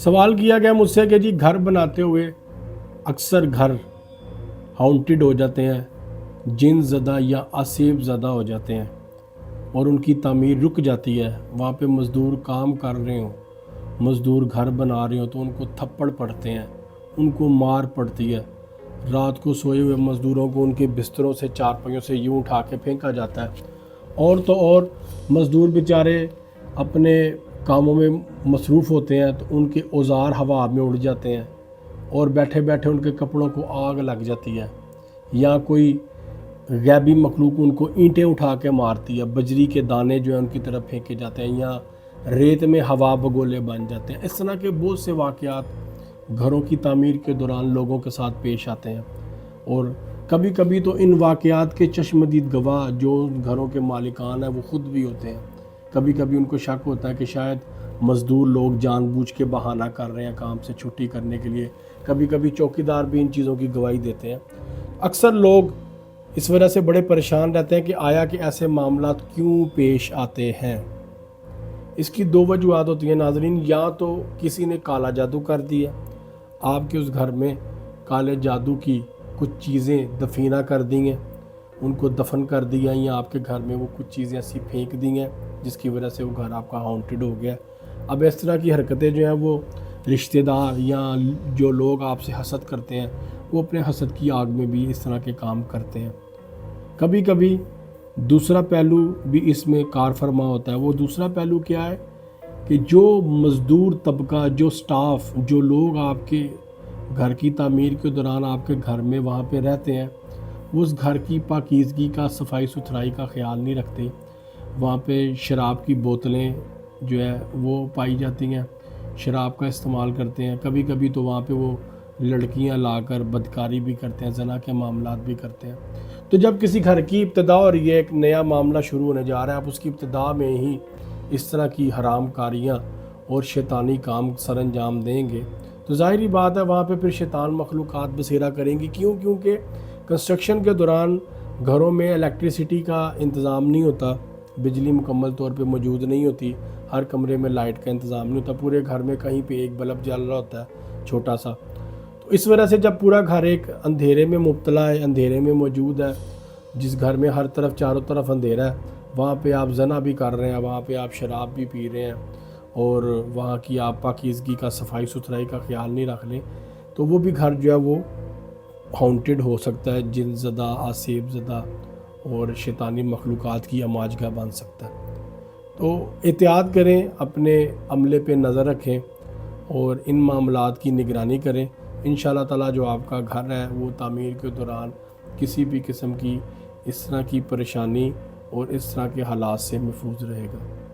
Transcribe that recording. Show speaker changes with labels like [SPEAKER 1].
[SPEAKER 1] سوال کیا گیا مجھ سے کہ جی گھر بناتے ہوئے اکثر گھر ہانٹڈ ہو جاتے ہیں، جن زدہ یا آسیب زدہ ہو جاتے ہیں اور ان کی تعمیر رک جاتی ہے، وہاں پہ مزدور کام کر رہے ہوں، مزدور گھر بنا رہے ہوں تو ان کو تھپڑ پڑتے ہیں، ان کو مار پڑتی ہے، رات کو سوئے ہوئے مزدوروں کو ان کے بستروں سے چارپائیوں سے یوں اٹھا کے پھینکا جاتا ہے، اور تو اور مزدور بیچارے اپنے کاموں میں مصروف ہوتے ہیں تو ان کے اوزار ہوا میں اڑ جاتے ہیں اور بیٹھے بیٹھے ان کے کپڑوں کو آگ لگ جاتی ہے، یا کوئی غیبی مخلوق ان کو اینٹیں اٹھا کے مارتی ہے، بجری کے دانے جو ہیں ان کی طرف پھینکے جاتے ہیں، یا ریت میں ہوا بگولے بن جاتے ہیں۔ اس طرح کے بہت سے واقعات گھروں کی تعمیر کے دوران لوگوں کے ساتھ پیش آتے ہیں، اور کبھی کبھی تو ان واقعات کے چشمدید گواہ جو گھروں کے مالکان ہیں وہ خود بھی ہوتے ہیں۔ کبھی کبھی ان کو شک ہوتا ہے کہ شاید مزدور لوگ جان بوجھ کے بہانہ کر رہے ہیں کام سے چھٹی کرنے کے لیے، کبھی کبھی چوکیدار بھی ان چیزوں کی گواہی دیتے ہیں۔ اکثر لوگ اس وجہ سے بڑے پریشان رہتے ہیں کہ آیا کہ ایسے معاملات کیوں پیش آتے ہیں۔ اس کی دو وجوہات ہوتی ہیں ناظرین، یا تو کسی نے کالا جادو کر دیا، آپ کے اس گھر میں کالے جادو کی کچھ چیزیں دفینہ کر دی ہیں، ان کو دفن کر دیا، یا آپ کے گھر میں وہ کچھ چیزیں ایسی پھینک دی ہیں جس کی وجہ سے وہ گھر آپ کا ہانٹڈ ہو گیا۔ اب اس طرح کی حرکتیں جو ہیں وہ رشتہ دار یا جو لوگ آپ سے حسد کرتے ہیں وہ اپنے حسد کی آگ میں بھی اس طرح کے کام کرتے ہیں۔ کبھی کبھی دوسرا پہلو بھی اس میں کار فرما ہوتا ہے۔ وہ دوسرا پہلو کیا ہے کہ جو مزدور طبقہ، جو سٹاف، جو لوگ آپ کے گھر کی تعمیر کے دوران آپ کے گھر میں وہاں پہ رہتے ہیں، وہ اس گھر کی پاکیزگی کا، صفائی ستھرائی کا خیال نہیں رکھتے۔ وہاں پہ شراب کی بوتلیں جو ہے وہ پائی جاتی ہیں، شراب کا استعمال کرتے ہیں، کبھی کبھی تو وہاں پہ وہ لڑکیاں لا کر بدکاری بھی کرتے ہیں، زنا کے معاملات بھی کرتے ہیں۔ تو جب کسی گھر کی ابتدا ہو رہی ہے، ایک نیا معاملہ شروع ہونے جا رہا ہے، آپ اس کی ابتدا میں ہی اس طرح کی حرام کاریاں اور شیطانی کام سر انجام دیں گے تو ظاہری بات ہے وہاں پہ پھر شیطان مخلوقات بسیرا کریں گی۔ کیونکہ کنسٹرکشن کے دوران گھروں میں الیکٹریسٹی کا انتظام نہیں ہوتا، بجلی مکمل طور پہ موجود نہیں ہوتی، ہر کمرے میں لائٹ کا انتظام نہیں ہوتا، پورے گھر میں کہیں پہ ایک بلب جل رہا ہوتا ہے چھوٹا سا۔ تو اس وجہ سے جب پورا گھر ایک اندھیرے میں مبتلا ہے، اندھیرے میں موجود ہے، جس گھر میں ہر طرف چاروں طرف اندھیرا ہے، وہاں پہ آپ زنا بھی کر رہے ہیں، وہاں پہ آپ شراب بھی پی رہے ہیں، اور وہاں کی آپ پاکیزگی کا، صفائی ستھرائی کا خیال نہیں رکھ لیں، تو وہ بھی گھر جو ہے وہ ہانٹڈ ہو سکتا ہے، جن زدہ، آسیب زدہ اور شیطانی مخلوقات کی اماجگاہ بن سکتا ہے۔ تو احتیاط کریں، اپنے عملے پہ نظر رکھیں اور ان معاملات کی نگرانی کریں۔ انشاءاللہ تعالیٰ جو آپ کا گھر ہے وہ تعمیر کے دوران کسی بھی قسم کی اس طرح کی پریشانی اور اس طرح کے حالات سے محفوظ رہے گا۔